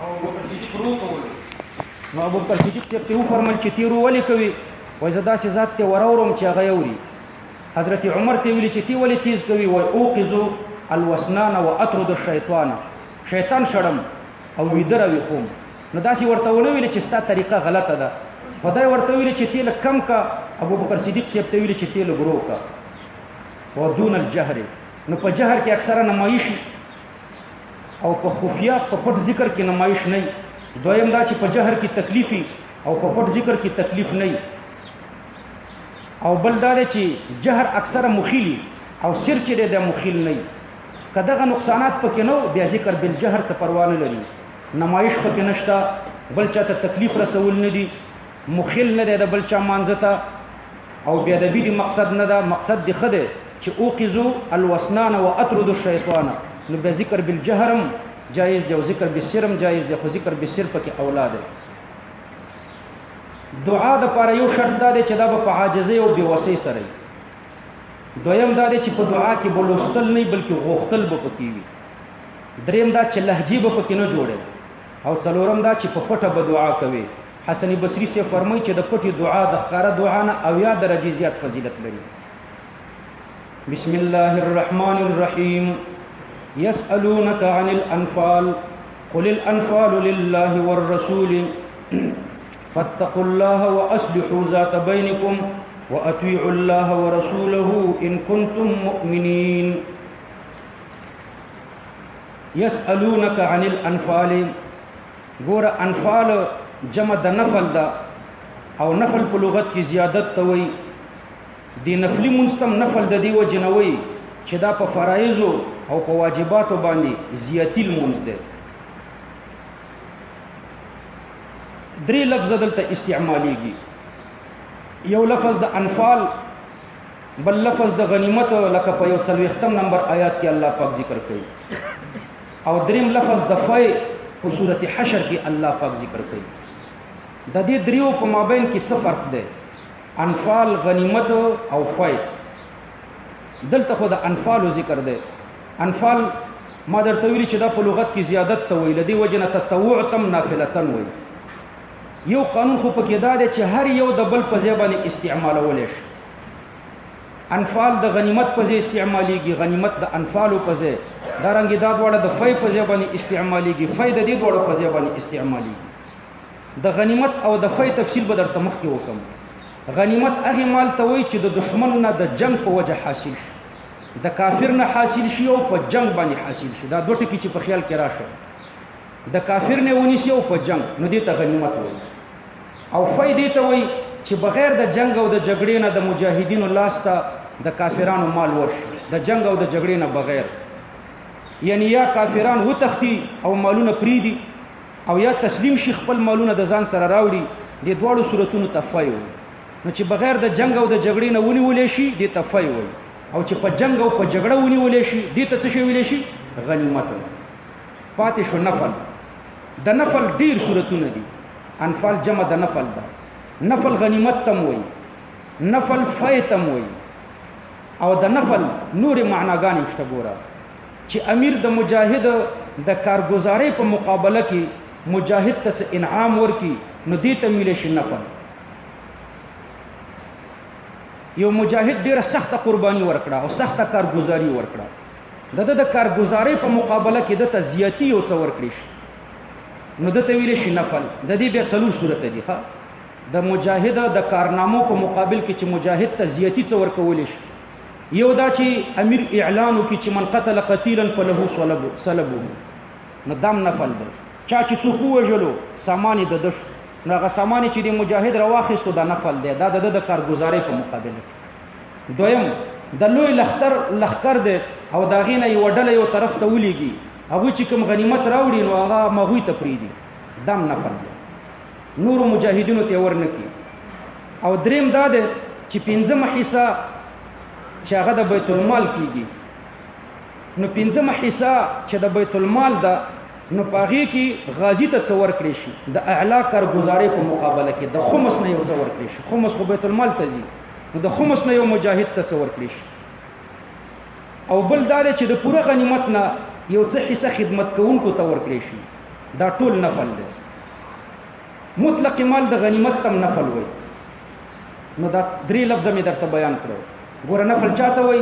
او ابوبکر صدیق رو کولو نو ابوبکر صدیق صاحب ته وفرمایل چې تیر ولې کوي وای زه داسې ذات ته وراورم چې هغه یوري حضرت عمر ته ویلي چې تی ولې تیز کوي وای اوقظو الوسنان واطرد الشیطان شیطان شړم او ویدره وی خوم نو داسې ورته ونه ویل چې ستا طریقه غلطه ده خدای ورته ویل چې تیل کم کا ابوبکر صدیق صاحب ته ویل چې تیل ګرو کا او دون الجهر نو په جهر کې اکثره نمایش او په خفیا په پټ ذکر کې نمایش نه دویم دا چې په جهر کې تکلیفي او په پټ ذکر کې تکلیف نه او بل دا چې جهر اکثره مخیلی او سر چې د مخیل نه کداغه نقصانات پکې نو بیا ذکر بالجهر څخه پروا نه لري نمایش پکې نشتا بل چاته تکلیف رسول نه دي مخیل نه دی د بل چا مانځتا او بیا د دې مقصد نه دا مقصد دی خده چې اوقظو الوسنان واطرد الشیطان نو به ذکر بالجهرم جایز دی او ذکر بالسرم جایز دی خو ذکر بالسر پکې اولاد دعا د پاره یو شرط دا دی چې دا په عاجزۍ او بېوسۍ سره دویم دا دی چې په دعا کې بلوستل نه بلکې غوښتل به پکې وي دریم دا چې لهجې به پکې نه جوړي او څلورم دا چې په پټه به دعا کوي حسن بصری سے فرمایي چې د پټي دعا د ښکاره دعا نه اویا درجې زیات فضیلت لري بسم الله الرحمن الرحیم يسألونك عن الأنفال قل الأنفال لله والرسول فاتقوا الله وأصلحوا ذات بينكم وأطيعوا الله ورسوله إن كنتم مؤمنين يسألونك عن الأنفال ګور انفال جمع د نفل دا او نفل په لغت کې زیادت ته وایي دی نفلی منستم نفل د دی وجنوي چې دا په فرایض او په واجباتو باندې زیاتی المنز ده درې لفظ دلته استعماليږي یو لفظ د انفال بل لفظ د غنیمت لکه په یو 40 نمبر آیات کې الله پاک ذکر کوي او دریم لفظ د فای په سورته حشر کې الله پاک ذکر کوي د دې دریو په مابین کې څه فرق دی انفال غنیمت او فای دلته خو د انفال ذکر دی انفال ما درته ویلي چې دا په لغت کې زیادت ته ویل دی وجنه تطوع تم نافلتن وی یو قانون خو پکې دا دی چې هر یو د بل په ځای باندې استعمالول شي انفال د غنیمت په ځای استعماليږي غنیمت د انفالو په ځای دا رنګ دا دواړه د فای په ځای باندې استعماليږي فای د دې دواړو په ځای باندې استعماليږي د غنیمت او د فای تفصیل به درته مخکې وکم غنیمت هغه مال ته وایي چې د دشمن نه د جنگ په وجه حاصل شي د کافر نه حاصل شي او په جنگ باندې حاصل شي دا دوه ټکي چې په خیال کې راشه د کافر نه ونیسي او په جنگ نو دې ته غنیمت وایي او فای دې ته وایي چې بغیر د جنگ او د جګړې نه د مجاهدینو لاسته د کافرانو مال ورشي د جنگ او د جګړې نه بغیر یعنی یا کافران وتختی او مالونه پریدي او یا تسلیم شي خپل مالونه د ځان سره راوړي د دواړو صورتونو تفای وي نو چې بغیر د جنگ او د جګړې نه ونیولې شي د تفای وي او چې په جنگ او په جګړه ونیولې شي د ته څه شي ویلې شي غنیمت پاتې شو نفل د نفل ډیر صورتونه دي انفال جمع د نفل ده نفل غنیمت تم وي نفل فای تم وي او د نفل نور معناګانې شته ګوره چې امیر د مجاهد د کارګزارۍ په مقابله کې مجاهد ته انعام ورکي نو دې ته ملي شي نفل یو مجاهد ډیره سخته قرباني ورکړه او سخته کارګزاري ورکړه د کارګزارۍ په مقابله کې د تزیاتی او څور کړی نو د ته ویل شي نفل د دې بیا څلور صورت دي ښا د مجاهد د کارنامو په مقابل کې چې مجاهد تزیاتی څور کول شي یو دا چې امیر اعلان وکړي چې من قتل قتیلا فله صلبه نو دام نفل ده چا چې څوک وژلو سامان د دش نو هغه سامان چې د مجاهد راواخیستو دا نفل ده دا د کارګزارۍ په مقابل کې دویم د لوی لخر ده او دا غینه یو ډله یو طرف ته ولېږي هغه چې کوم غنیمت راوړي نو هغه مغوی ته پریدي دام نفل ده نور مجاهدینو ته ورنکي او دریم دا ده چې پنځمه حصہ چې هغه د بیت المال کیږي نو پنځمه حصہ چې د بیت المال ده نو پاغي کې غازی ته څور کړی شي د اعلی کارګزارۍ په مقابله کې د خمس نه یو څور کړی شي خمس خو بیت المال ته ځي نو د خمس نه یو مجاهد ته څور کړی شي او بل دا چې د پوره غنیمت نه یو څه حصہ خدمت کوونکو ته ور کړی شي دا ټول نفل دی. مطلق مال د غنیمت تم نفل وای. نو دا درې لفظ مې درته بیان کړو. ګوره نفل چاته وای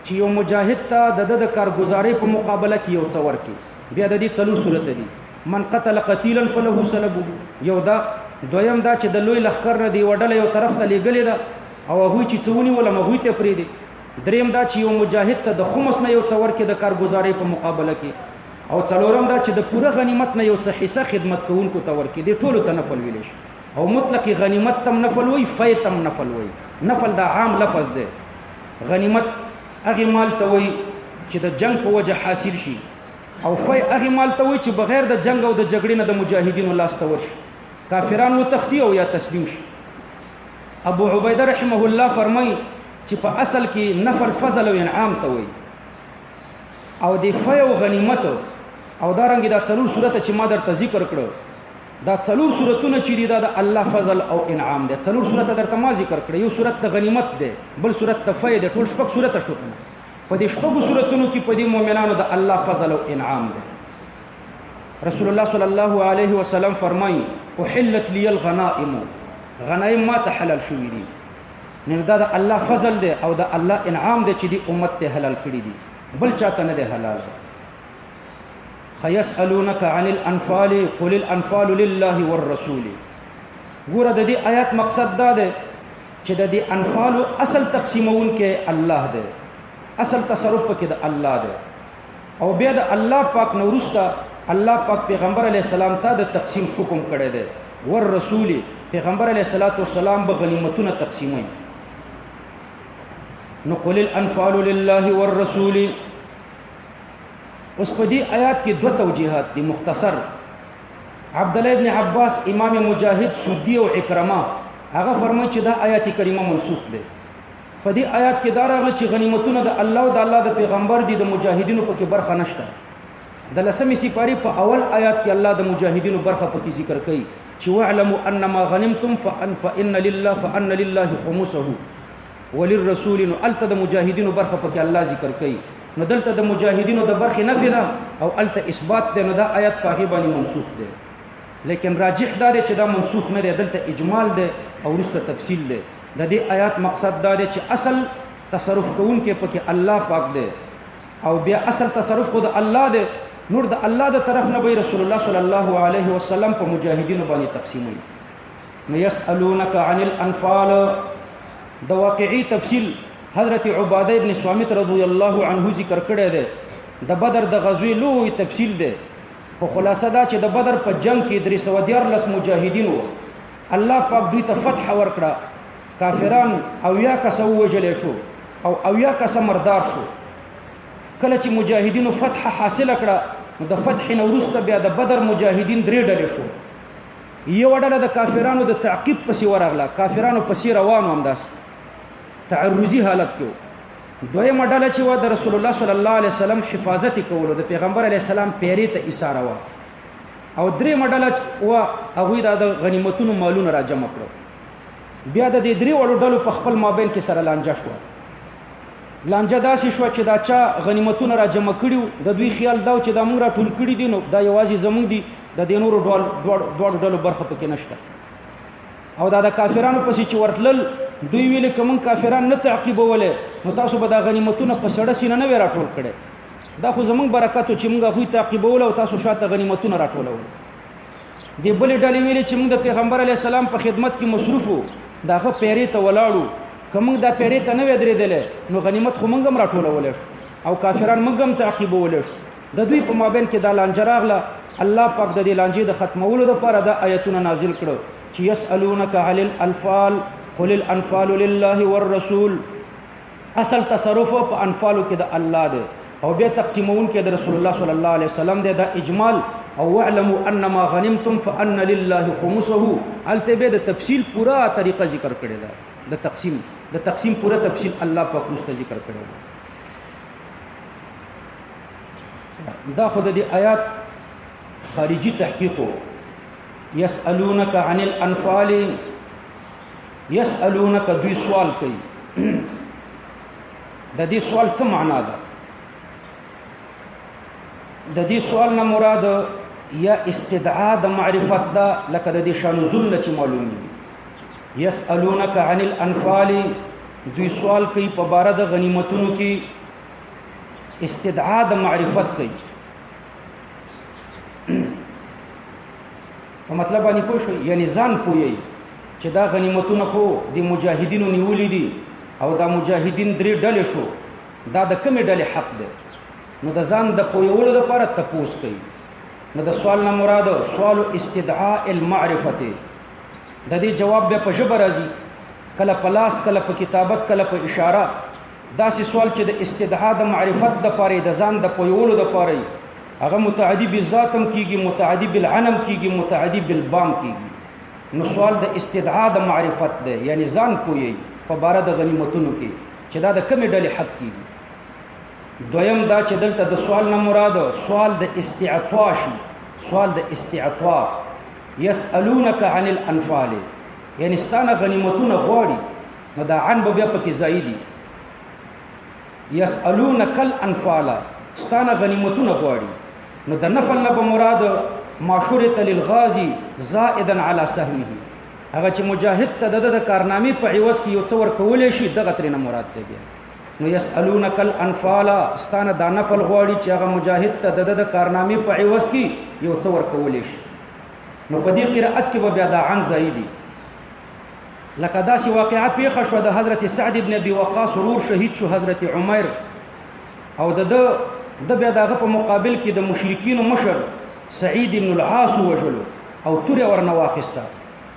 چې یو مجاهد ته د کارګزارۍ په مقابله کې یو څه ورکړي. بیا د دې څلور صورت دي. من قتل قتیلا فله سلبه، یو دا. دویم دا چې د لوی لښکر نه دی وډله یو طرف ته لېږلې ده او هغوی چې څه ونیول هغوی ته پرېږدي. دریم دا چې یو مجاهد ته د خمس نه یو څه ورکړي د کارګزارۍ په مقابله کې. او څلورم دا چې د پوره غنیمت نه یو څه حصه خدمت کوونکو ته ورکړي. دې ټولو ته نفل ویلی شي. او مطلق غنیمت تم نفل وای، فی تم نفل وای. نفل دا عام لفظ دی. غنیمت هغې مال ته وای چې د جنگ په وجه حاصل شي، او فی هغې مال ته وای چې بغیر د جنگ او د جګړې نه د مجاهدینو لاس ته ورشي، کافران وتښتي او یا تسلیم شي. ابو عبیده رحمه الله فرمایي چې په اصل کې نفل فضل او انعام ته وای. او د فی او غنیمت او دارنګې دا څلور صورته چې ما درته ذکر کړو، دا څلور صورتونه چې دي دا د الله فضل او انعام دی. څلور صورته درته ما ذکر کړی. یو صورت د غنیمت دی، بل صورت د فی دی، ټول شپږ صورته شو. په دې شپږو صورتونو کې په دې مؤمنانو د الله فضل او انعام دی. رسول الله صلی الله علیه وسلم فرمایي احلت لی الغنائم، غنایم ما ته حلال شوي دي. نو دا د الله فضل دی او د الله انعام دی چې دی امت ته حلال کړي دي، بل چاته نه دی حلال. خیسألونک عن الانفال قل الانفال لله والرسول. ګوره د دې آیات مقصد دا دی چې د دې انفالو اصل تقسیمون کې الله دی، اصل تصرف پکې د الله دی. او بیا د الله پاک نو وروسته الله پاک پیغمبر علیه السلام ته د تقسیم حکم کړی دی. والرسول، پیغمبر علیه السلام به غنیمتونه تقسیموي. نو قل الانفال لله والرسول. اوس په دې آیات کې دوه توجیهات دي مختصر. عبد الله ابن عباس، امام مجاهد، سدی او عکرمه هغه فرمایي چې دا آیات کریمه منسوخ ده. په دې آیات کې دا راغلی چې غنیمتونه د الله او د الله د پیغمبر دي، د مجاهدینو پکې برخه نشته. د لسمې سپارې په اول آیات کې الله د مجاهدینو برخه پکې ذکر کوي چې واعلموا انما غنمتم فان لله خمسه وللرسول. نو الته د مجاهدینو برخه پکې الله ذکر کوي. نو دلته د مجاهدینو د برخې نفي ده او الته اثبات ده. نو دا آیت په هغې باندې منسوخ ده. لیکن راجح دا دی چې دا منسوخ نه دی، دلته اجمال ده او وروسته تفصیل ده. د دې آیات مقصد دا دی چې اصل تصرف کوونکی پکې الله پاک دی او بیا اصل تصرف خو د الله دی. نور د الله د طرف نه به رسول الله صلی الله علیه وسلم په مجاهدینو باندې تقسیموي. نو یسألونک عن الانفال د واقعي تفصیل حضرت عباده ابن صامت رضی الله عنه ذکر کړی دی. د بدر د غزوې لوی تفصیل دی. په خلاصه دا چې د بدر په جنگ کې 314 مجاهدین وو. الله پاک دوی ته فتح ورکړه. کافران 80 کسه ووژلې شو او 80 کسه مردار شو. کله چې مجاهدینو فتح حاصل کړه، نو د فتح نه وروسته بیا د بدر مجاهدین 3 ډلې شو. یو ډله د کافرانو د تعقیب پسې ورغله، کافرانو پسې روانو همداسې تعرضي حالت کې. دویمه ډله چې و د رسول الله صلی الله علیه وسلم حفاظت کولو، د پیغمبر علیه السلام پیرې ته اشاره و. او درېمه ډله و هغوی د غنیمتونو مالونه را جمع کړو. بیا د دې درې وړو ډلو په خپل مابین کې سره لانجه شوه. لانجه داسې شوه چې دا چا غنیمتونه را جمع کړي، د دوی خیال دا و چې دا موږ را ټول کړي دي، نو دا یوازې زموږ دي، د دې نورو دواړو ډلو برخه پکې نشته. او دا د کافرانو پسې چې ورتلل، دوی ویلې که موږ کافران نه تعقیبولې نو تاسو به دا غنیمتونه په سړه سینه نه وی راټول کړی. دا خو زموږ برکت و چې موږ هغوی تعقیبول او تاسو شاته غنیمتونه راټولول. دې بلې ډلې ویلې چې موږ د پیغمبر علیه السلام په خدمت کې مصروف وو، د هغه پیرې ته ولاړو، که موږ دا پیرې ته نه وی درېدلی نو غنیمت خو موږ هم راټولولی شو او کافران موږ هم تعقیبولی شو. د دوی په مابین کې دا لانجه راغله. الله پاک د دې لانجې د ختمولو دپاره دا آیتونه نازل کړو چې یسألونک عن الانفال قل الانفال لله والرسول. اصل تصرف په انفالو کې د الله دی او بیا تقسیمون کې د رسول الله صلی الله علیه وسلم دی. دا اجمال او واعلموا انما غنمتم فان لله خمسه. الته به د تفصیل پورا طریقه ذکر کړی ده. د تقسیم پورا تفصیل الله پاک مست ذکر کړی ده. دا خود د آیات خارجي تحقیق. یسألونک عن الانفال، یسألونک دوی سوال کوي. د دې سوال څه معنا ده؟ د دې سوال نه مراد یا استدعا د معرفت ده لکه د دې شان نزول نه چې معلومي یسألونک عن الانفال دوی سوال کوي په باره د غنیمتونو کې استدعا د معرفت کوي په مطلب باندې پوه شئ یعنی ځان پوهیږي چې دا غنیمتونه خو د مجاهدینو نیولې دي او دا مجاهدین درې ډلې شو دا د کومې ډلې حق دی نو د ځان د پوهولو لپاره تپوس کوي نو د سوال نه مراد سوال استدعاء المعرفت د دې جواب به په ژبه راځي کله په لاس کله په کتابت کله په اشاره داسې سوال چې د استدعاء د معرفت د پاره د ځان د پوهولو د پاره هغه متعدی بالذاتم کیږي متعدی بالعنم کیږي متعدی بالبام کیږي نو سوال د استدعاء د معرفت ده یعنی ځان پوهی په باره د غنیمتونو کې چې دا د کومې ډلې حق کیږي دویم دا چې دلته د سوال نه مراد سوال د استعطاء شي سوال د استعطاء یسألونک عن الانفال یعنی ستانه غنیمتونه غواړي نو دا عن به بیا پکې زائدي یسألونک الانفال ستانه غنیمتونه غواړي نو د نفل نه به مراد معشورة للغازی زائدا علی سهمه هغه چې مجاهد ته د کارنامې په عوض کې یو څه ورکولی شي دغه ترېنه مراد دی بیا نو یسألونک الانفال ستانه دا نفل غواړي چې هغه مجاهد ته د کارنامې په عوض کې یو څه ورکولی شي نو په دې قرأت کې به بیا دا عن زائدي لکه داسې واقعه پیښه شوه د حضرت سعد بن ابي وقاص ورور شهید شو حضرت عمر او د بیا دغه په مقابل کې د مشرکینو مشر سعید بن العاص وجلو او توره ورنه واخیسته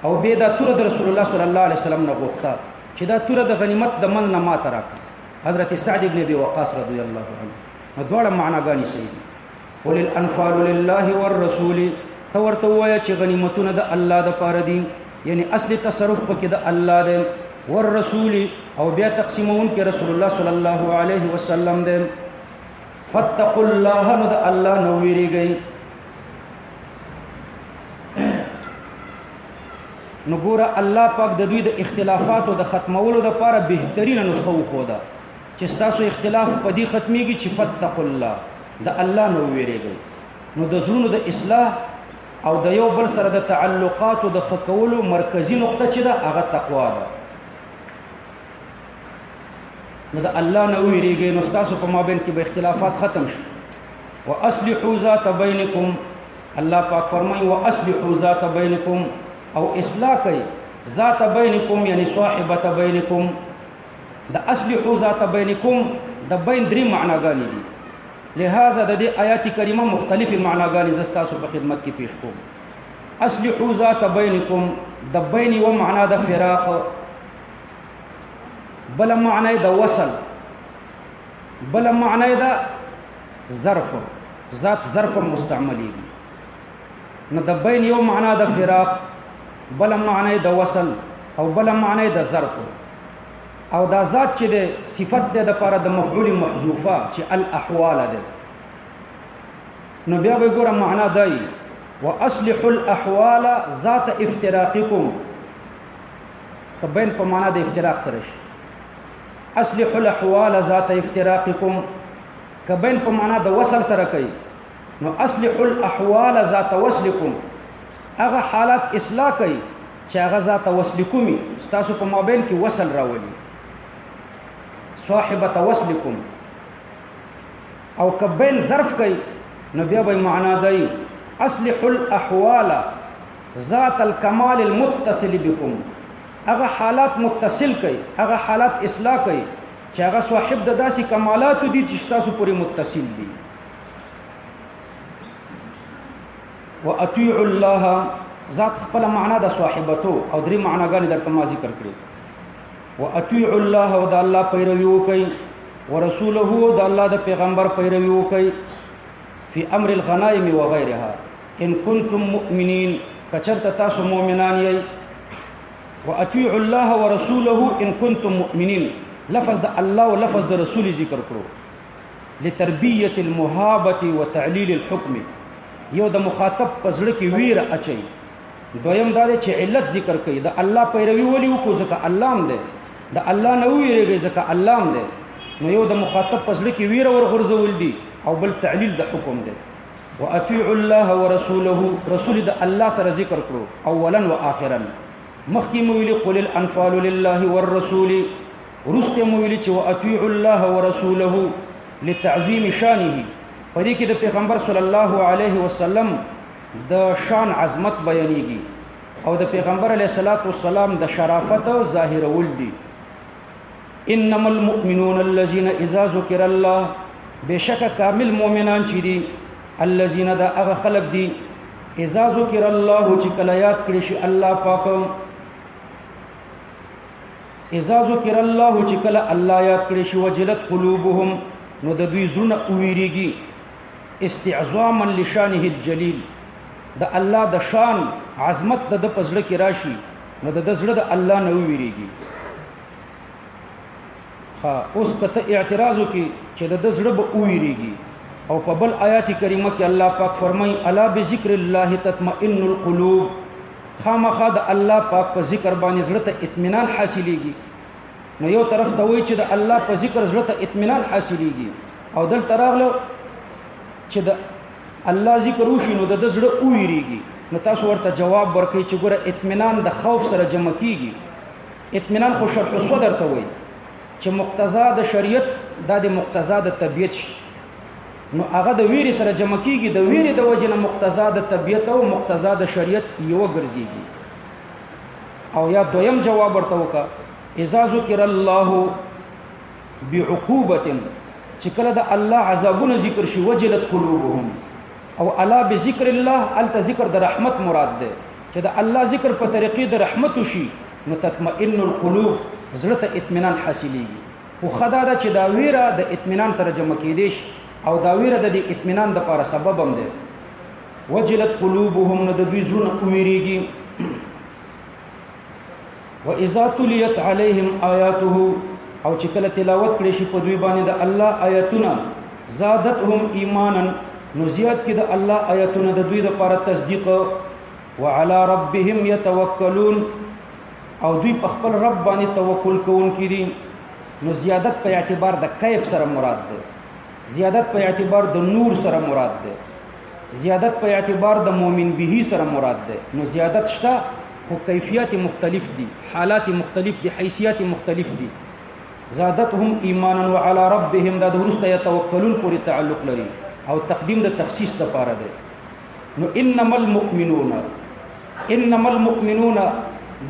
او به دا توره د رسول الله صلی الله علیه وسلم نه غوښته چې دا توره د غنیمت د من نه ماته راکړه حضرت سعد بن ابي وقاص رضی الله عنه دواړه معناګانې صحیح دي قل الانفال لله والرسول تو ورته وایه چې غنیمتونه د الله د پاره دي یعنی اصل تصرف پکې د الله دی والرسول او بیا تقسیمون کې رسول الله صلی الله علیه وسلم دی فاتقوا الله نو د الله نو ویریږئ نو ګوره الله پاک د دوی د اختلافاتو د ختمولو لپاره بهترینه نسخه وښوده چې ستاسو اختلاف په دې ختمیږي چې فاتقوا الله د الله نو ویریږئ نو د زړونو د اصلاح او د یو بل سره د تعلقاتو د ښه کولو مرکزي نقطه چې ده هغه تقوا ده نو د الله نه ویریږئ نو ستاسو په مابین کې به اختلافات ختم شي واصلحوا ذات بینکم الله پاک فرمایي واصلحوا ذات بینکم او اصلاح کوي ذات بینکم یعنی صاحبه بینکم د اصلحوا ذات بینکم د بین درې معناګانې دي لہذا د دې آیات کریمه مختلفې معناګانې زه ستاسو په خدمت کې پیښ کوم اصلحوا ذات بینکم د بین و معنا د فراق بل معنی د وصل بل معنی د ظرف ذات ظرف مستعملېږي نو د بین یو معنا د فراق بل معنی د وصل او بل معنی د ظرف او دا ذات چې د صفت د لپاره د مفعول محذوفه چې الاحوال ده نو بیا به ګوره معنا دی واصلحوا الاحوال ذات افتراقکم بین په معنا د افتراق سره شي اصلحوا الاحوال ذات افتراقکم کبین په معنا د وصل سره کوي نو اصلحوا الاحوال ذات وصلکم هغه حالات اصلاح کوي چې هغه ذات وصلکم ستاسو په مابین کې وصل راولي صاحبه وصلکم او کبین ظرف کوي نو بیا به معنا دی اصلحوا الاحوال ذات الکمال المتصل بكم هغه حالات متصل کوي هغه حالات اصلاح کوي چې هغه صاحب د داسې کمالات دي چې تاسو پورې متصل دي واطيعوا الله ذات خپل معنا د صاحبتو او درې معناګانې درته ما ذکر کړې واطيعوا الله او د الله پیروي وکړئ ورسوله د الله د پیغمبر پیروي وکړئ فی امر الغنائم وغيرها ان کنتم مؤمنین کچرته تاسو مؤمنان یئ واطيعوا الله ورسوله ان کنتم مؤمنین لفظ د الله او لفظ د رسول ذکر کړو لتربیه المهابه وتعلیل الحكم یو د مخاطب پزړه کې ویره اچي دویم دا چې علت ذکر کوي د الله پیروي ولي وکړو ځکه الله هم دی د الله نه ویریږي ځکه الله هم دی نو یو د مخاطب پزړه کې ویره ورغورځول دي او بل تعلیل د حکم دی واطيعوا الله ورسوله رسول د الله سره ذکر کړو اولا و اخرا مخکې مو ویلي قل الانفال لله والرسول ورسته مو ویلي چې واطيعوا الله ورسوله لتعظیم شانه په دې کې د پیغمبر صلی الله علیه وسلم د شان عظمت بیانېږي او د پیغمبر علیه الصلاۃ والسلام د شرافت ظاهرول دي انما المؤمنون الذين اذا ذكر الله بشک کامل مؤمنان چې دي الذين دا هغه خلق دي اذا ذكر الله چې کله یاد کړي شي الله پاک اذا ذكر الله چې کله الله یاد کړي شي وجلت قلوبهم نو د دوی زړه اوریږي استعظاما لشانه الجلیل د الله د شان عظمت د پزړه کې راشي نو د زړه د الله نه ویریږي اوس کته اعتراض وکي چې د زړه به ویریږي او په بل آیات کریمه کې الله پاک فرمایي الا بذکر الله تطمئن القلوب خامخا د الله پاک په ذکر باندې زړه ته اطمینان حاصلېږي نو یو طرف ته وایي چې د الله په ذکر زړه ته اطمینان حاصلېږي او دلته راغله چې د الله ذکر وشي نو د زړه ویریږي نو تاسو ورته جواب ورکړئ چې ګوره اطمینان د خوف سره جمع کیږي اطمینان خو شرح الصدر ته وایي چې مقتضا د شریعت د مقتضا د طبیعت نو هغه د ویری سره جمع کیږي د ویری د وجه نه مقتضا د طبیعت او مقتضا د شریعت یو ګرځيږي او یا دویم جواب ورته وکړه اذا ذکر الله بعقوبه چې کله د الله عذابونه ذکر شي وجلت قلوبهم او الا بذکر الله الت ذکر د رحمت مراد ده چې د الله ذکر په طریقې د رحمت شي نو تطمئن القلوب زړه ته اطمینان حاصلېږي خو خدا دا چې دا ویره د اطمینان سره جمع کېدې شي او دا ویره د اطمینان د لپاره سبب هم ده وجلت قلوبهم نو د دوی زړه ویریږي واذا تليت عليهم آیاته او چې کله تلاوت کړي شي په دوی باندې د الله آیاتونه زادتهم ایمانا نو زیات کې د الله آیاتونه د دوی لپاره تصدیق وعلى ربهم يتوکلون او دوی په خپل رب باندې توکل کوونکي دي نو زیادت په اعتبار د کیف سره مراد ده زیادت په اعتبار د نور سره مراد ده زیادت په اعتبار د مؤمن به سره مراد ده نو زیادت شته خو کیفیت مختلف دي حالات مختلف دي حیثیت مختلف دي زادتهم ایمانا وعلى ربهم دا درسته يتوکلون پورې تعلق لري او تقدیم د تخصیص لپاره ده نو انما المؤمنون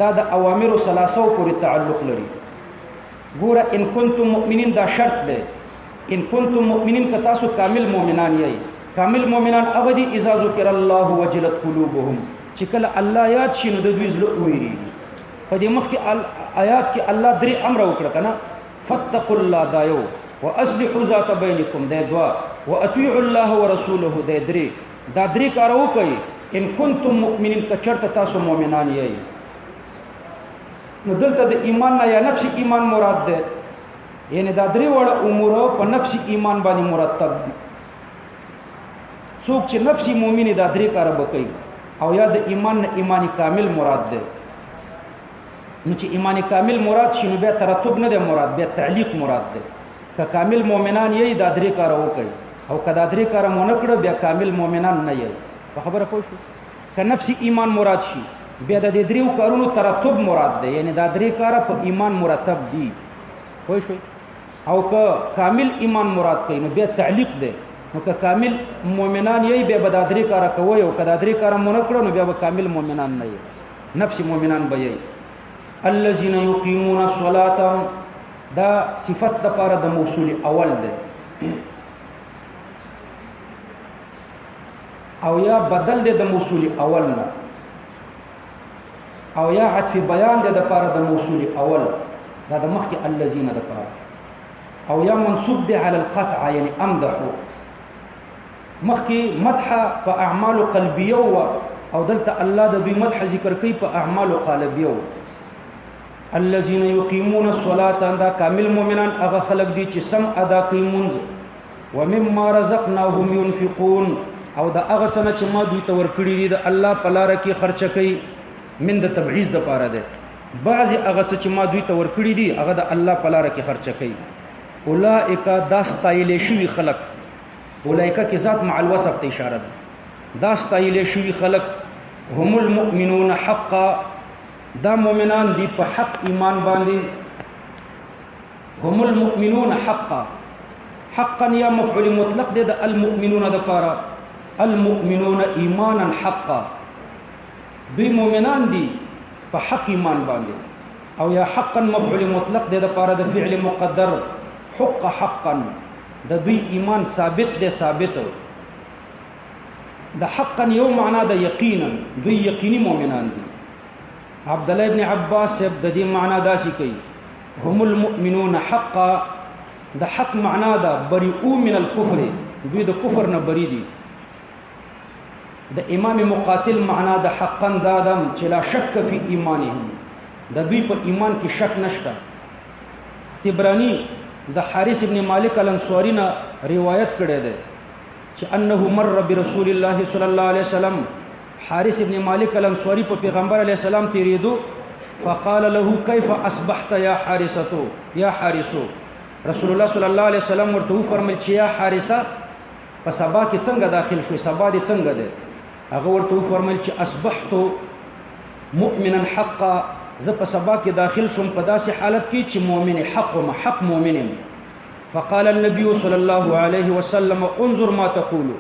دا د اوامر ثلاثه پورې تعلق لري ګوره ان کنتم مؤمنین دا شرط ده ان کنتم مؤمنین که تاسو کامل مؤمنان یې کامل مؤمنان ابدي اذا ذکر الله وجلت قلوبهم چې کله الله یاد شي نو د دوی زړه ویریږي په دې مخکې آیات کې الله درې امر وکړه کنه فتقوا الله دایو واصلحوا ذات بینکم د دعا واطیعوا الله ورسوله د درې دا درې کار وکړي ان کنتم مؤمنین که چرته تاسو مؤمنان یې نو دلته د ایمان نه یا نفس ایمان مراد ده یعنی دا درې وړه امور په نفس ایمان باندې مرتب دي څوک چې نفس مؤمن دا درې کار وکړي او یا د ایمان نه ایمان کامل مراد ده نو چې ایمان کامل مراد شي نو بیا ترتب نه ده مراد بیا تعلیق مراد ده که کامل مؤمنان یې دا درې کار وکړي او کدا درې کار مونږ کړو بیا کامل مؤمنان نه یې په خبره پوه شو که نفس ایمان مراد شي بیا د دې دریو کارونو ترتب مراد ده یعنی دا درې کار په ایمان مرتب دي پوه شو او که کامل ایمان مراد کړي نو بیا تعلیق ده نو که کامل مؤمنان یې بیا به دا درې کار کوي او کدا درې کار مونږ کړو نو بیا به کامل مؤمنان نه یې نفس مؤمنان به یې الذين يقيمون الصلاه دا صفت د پاره د موصول اول ده او یا بدل ده د موصول اول نه او یا عطف بیان ده د پاره د موصول اول دا د مخکې الذين د پاره او یا منصوب ده على القطع یعنی امدحو مخکې مدح په اعمال قلبیه او دلته الله د دوی مدح ذکر کوي په اعمال قالبیه الذين يقيمون الصلاه دا کامل مؤمنان هغه خلق دي چې سم ادا کوي منځ ومما رزقناهم ينفقون او دا هغه څه چې ما دوی ته ورکړي دي د الله په لار کې خرچ کوي من د تبعیض د پاره ده بعضی هغه څه چې ما دوی ته ورکړي دي هغه د الله په لار کې خرچ کوي اولئک داستایل شي خلق اولئک کی ذات مع الوصف ته اشاره ده. دا ستایل شوی خلق هم المؤمنون حقا، دا مؤمنان دی په حق ایمان باندې. هم المؤمنون حقا، حقا یا مفعول مطلق دی د المؤمنون د پاره. المؤمنون ایمانا حقا، دوی مؤمنان دی په حق ایمان باندې. او یا حقا مفعول مطلق دی د پاره د فعل مقدر حق حقا، د دوی ایمان ثابت دی ثابت. د حقا یو معنا د یقینا، دوی یقینی مؤمنان دي. عبد الله ابن عباس د دې معنا داسې کوي هم المؤمنون حقا، د حق معنا دا بریئو من الكفر، دوی د کفر نه بری دي. د امام مقاتل معنا د حقا دادم چې لا شک فی ایمانهم، د دوی په ایمان کې شک نشته. طبرانی د حارث ابن مالک الانصاری نه روایت کړی دی چې انه مر برسول الله صلی الله علیه وسلم، حارث ابن مالک الانصاری په پیغمبر علیه السلام تیریدو، فقال له کیف اصبحت یا حارثتو یا حارثو، رسول الله صلی الله علیه وسلم ورته فرمایل چې یا حارثه په سبا کې څنګه داخل شوې، سبا دې څنګه ده؟ هغه ورته فرمایل چې اصبحت مؤمنا حقا، زه په سبا کې داخل شوم په داسې حالت کې چې مؤمن حق و حق مؤمن. فقال النبي صلى الله عليه وسلم انظر ما تقول،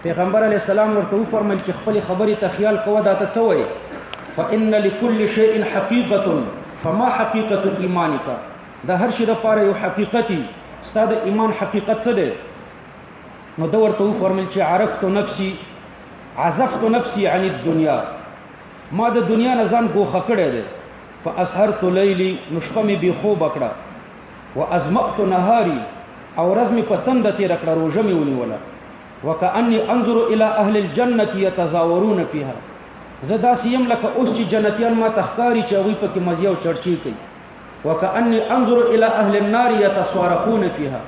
پیغمبر علیہ السلام ورته فرمایل چې خپل خبرې ته خیال کوه، دا ته څه وایي؟ فإن لكل شيء حقيقة فما حقيقة إيمانك، دا هر شي د پاره یو حقیقتي، ستاسو د ایمان حقیقت څه دی؟ نو دا ورته فرمایل چې عرفت نفسي عزفت نفسي عن الدنيا، ما د دنیا نه ځان ګوښه کړی دی. فاسهرت ليلي، نو شپه مې بې خوبه کړه. وازمأت نهاري، او ورځ مې په تنده تېره کړه، روژه مې ونیوله. وکأني انظر الى اهل الجنة يتزاورون فيها، زه داسې یم لکه اوس چې جنتیان ما ته ښکاري چې هغوی پکې مزې او چرچې کوي. وکأني انظر الى اهل النار يتصارخون فيها،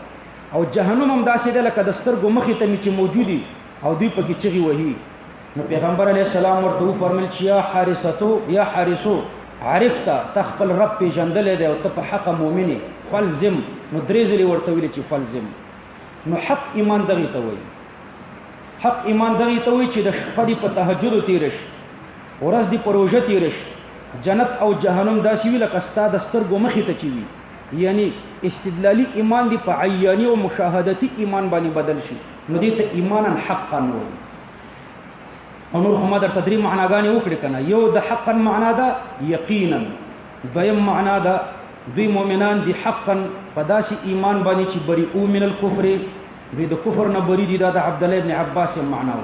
او جهنم هم داسې دی لکه د سترګو مخې ته مې چې موجودي او دوی پکې چغې وهي. نو پیغمبر علیه السلام ورته وفرمیل چې یا حارثتو یا حارثو عرفته، ته خپل رب پیژندلی دی او ته په حقه مؤمن یې، فلزم. نو درې ځلې ورته ویلې چې فلزم. نو حق ایمان دغې ته وایي، حق ایمان دغې ته وایي چې د شپه دې په تهجدو تېره شي، ورځ دې په روژه تېره شي، جنت او جهنم داسې وي لکه ستا د سترګو مخې ته چې وي. یعنی استدلالي ایمان دې په عیاني او مشاهدتي ایمان باندې بدل شي، نو دې ته ایمانا حقا وایي. او نور خو ما درته درې معناګانې وکړې که نه. یو د حقا معنا ده یقینا، دویم معنا ده دوی مؤمنان دي حقا په داسې ایمان باندې چې بریئو من الکفر، دوی د کفر نه بری دي. دا د عبدالله ابن عباس معنا و.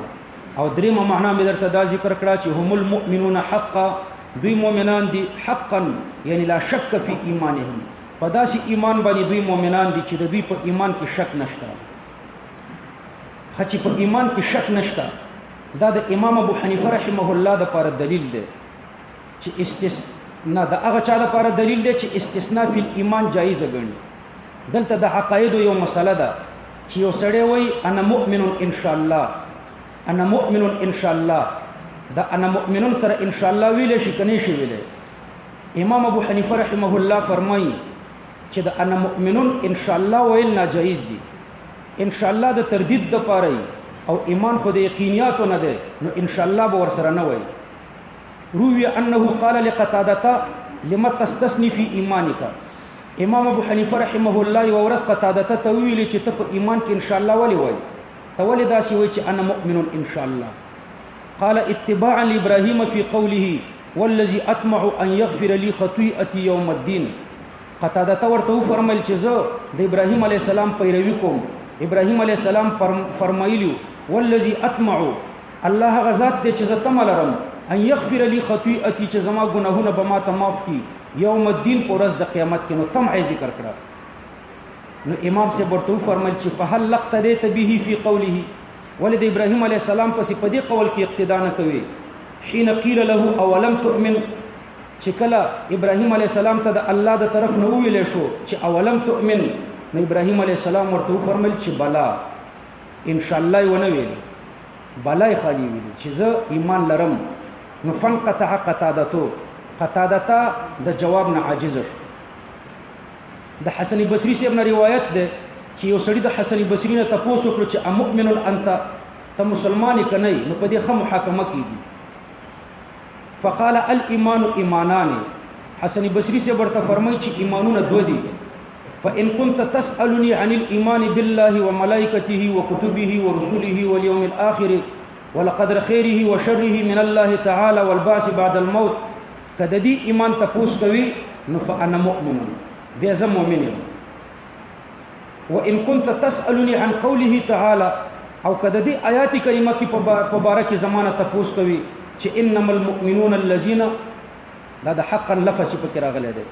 او دریمه معنا مې درته دا ذکر کړه چې هم المؤمنون حقا، دوی مؤمنان دي حقا یعنی لا شک فی ایمانهم، په داسې ایمان باندې دوی مؤمنان دي چې د دوی په ایمان کې شک نشته. چې په ایمان کې شک نشته، دا د امام ابو حنیفه رحمه الله د پاره دلیل دی چې استثناء د هغه چا د پاره دلیل دی چې استثناء فی الایمان جایز ګڼي. دلته د عقاید یو مسله ده چې یو سړی وایي انا مؤمن ان شاء الله، انا مؤمن ان شاء الله، دا انا مؤمن سره ان شاء الله ویل شي کني شي ویل. امام ابو حنیفه رحمه الله فرمایي چې د انا مؤمن ان شاء الله ویل ناجایز دي. ان شاء الله د تردید د پاره او ایمان خو د یقینیاتو نه دی، نو ان شاء الله به ورسره نه وایي. روی انه قال لقتاده لما تستثني في ایمانک، امام ابو حنیفه رحمه الله یو ورځ قتاده ته ویلي چې ته په ایمان کې ان شاء الله ولې وایي، ته ولې داسې وایي چې انا مؤمن ان شاء الله؟ قال اتباعا لابراهیم في قوله والذي اطمع ان يغفر لي خطيئتي يوم الدين. قتاده ورته فرمایل چې زه د ابراهیم علیه السلام پیروي کوم. ابراهیم علیه السلام فرمایلیو والذي اطمع، الله غزاد دې چې زه تمه لرم ان يغفر لي خطيئتي، چې زما ګناهونه به ما ته معاف کړي یوم الدین، په ورځ د قیامت کې. نو طمع ذکر کړه. نو امام سے ورته فرمایل چې فهل اقتديت به في قوله، ولید ابراهیم علیه السلام پسې په دې قول کې اقتدا نه کوي. حين قيل له اولم تؤمن، چې کله ابراهیم علیه السلام ته د الله د طرف نه ویل شو چې اولم تؤمن، نو ابراهیم علیه السلام ورته فرمایل چې بلا، ان شاء الله یې ونه ویل، بلا یې خالي ویل چې زه ایمان لرم. نو فانقطع قتادته، قتادته د جواب نه عاجز شو. د حسن بصری صاحب نه روایت ده چې یو سړی د حسن بصری نه تاسو وکړو چې مؤمن انت ته مسلمان کنه نو په دې خه محاکمه کیږي. فقال الايمان ایمانان. حسن بصری سے ورته فرمایي چې ایمانونه دوه دي. فان كنت تسالني عن الايمان بالله وملائكته وكتبه ورسله واليوم الاخر والقدر خيره وشره من الله تعالى والبعث بعد الموت کده دی ایمان تپوس کوي نو فانا مؤمن بیا زه مؤمن یم. وان كنت تسالني عن قوله تعالى او کده دی آیات کریمه کې په باره کې زمانه تپوس کوي چې انما المؤمنون الذين دا د حقا لفظ په کې راغلی دی